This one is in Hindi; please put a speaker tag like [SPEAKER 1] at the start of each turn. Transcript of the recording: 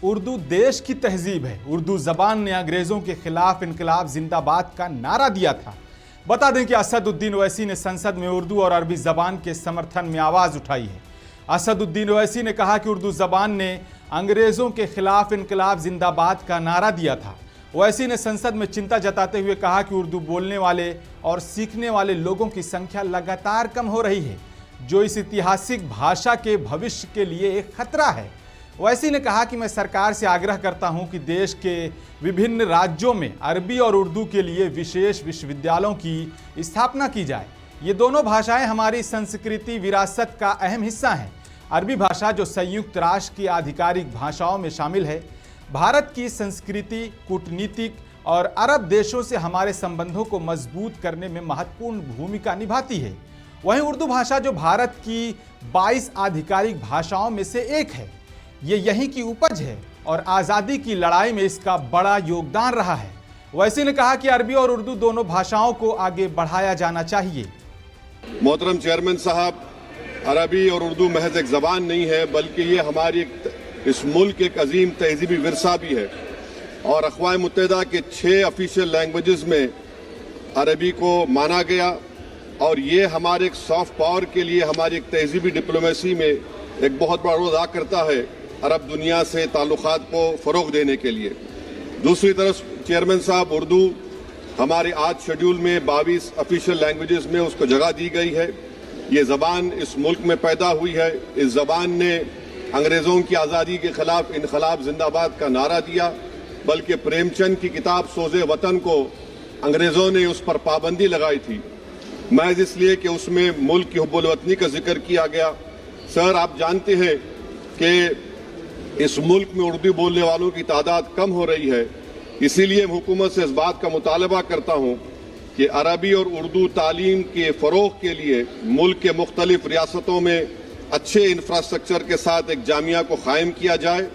[SPEAKER 1] उर्दू देश की तहजीब है। उर्दू जबान ने अंग्रेजों के खिलाफ इनकलाब जिंदाबाद का नारा दिया था। बता दें कि असदुद्दीन ओवैसी ने संसद में उर्दू और अरबी जबान के समर्थन में आवाज उठाई है। असदुद्दीन ओवैसी ने कहा कि उर्दू जबान ने अंग्रेजों के खिलाफ इनकलाब जिंदाबाद का नारा दिया था। ओवैसी ने संसद में चिंता जताते हुए कहा कि उर्दू बोलने वाले और सीखने वाले लोगों की संख्या लगातार कम हो रही है, जो इस ऐतिहासिक भाषा के भविष्य के लिए एक खतरा है। ओवैसी ने कहा कि मैं सरकार से आग्रह करता हूं कि देश के विभिन्न राज्यों में अरबी और उर्दू के लिए विशेष विश्वविद्यालयों की स्थापना की जाए। ये दोनों भाषाएं हमारी संस्कृति विरासत का अहम हिस्सा हैं। अरबी भाषा, जो संयुक्त राष्ट्र की आधिकारिक भाषाओं में शामिल है, भारत की संस्कृति, कूटनीतिक और अरब देशों से हमारे संबंधों को मजबूत करने में महत्वपूर्ण भूमिका निभाती है। वहीं उर्दू भाषा, जो भारत की 22 आधिकारिक भाषाओं में से एक है, ये यहीं की उपज है और आज़ादी की लड़ाई में इसका बड़ा योगदान रहा है। ओवैसी ने कहा कि अरबी और उर्दू दोनों भाषाओं को आगे बढ़ाया जाना चाहिए।
[SPEAKER 2] मोहतरम चेयरमैन साहब, अरबी और उर्दू महज एक ज़बान नहीं है, बल्कि ये हमारी इस मुल्क एक अजीम तहजीबी विरसा भी है। और अक़वाम मुत्तहिदा के 6 ऑफिशियल लैंग्वेजेस में अरबी को माना गया और ये हमारे एक सॉफ्ट पावर के लिए, हमारी एक तहजीबी डिप्लोमेसी में एक बहुत बड़ा रोल अदा करता है, अरब दुनिया से ताल्लुकात को फ़रोग़ देने के लिए। दूसरी तरफ चेयरमैन साहब, उर्दू हमारे आज शेड्यूल में 22 ऑफिशियल लैंग्वेजेस में उसको जगह दी गई है। ये ज़बान इस मुल्क में पैदा हुई है। इस ज़बान ने अंग्रेज़ों की आज़ादी के ख़िलाफ़ इनक़लाब जिंदाबाद का नारा दिया, बल्कि प्रेमचंद की किताब सोज़े वतन को अंग्रेज़ों ने उस पर पाबंदी लगाई थी, महज इसलिए कि उसमें मुल्क की हुब्बुल वतनी का जिक्र किया गया। सर, आप जानते हैं कि इस मुल्क में उर्दू बोलने वालों की तादाद कम हो रही है। इसीलिए मैं हुकूमत से इस बात का मुतालबा करता हूँ कि अरबी और उर्दू तालीम के फ़रोग़ के लिए मुल्क के मुख्तलिफ रियासतों में अच्छे इंफ्रास्ट्रक्चर के साथ एक जामिया को कायम किया जाए।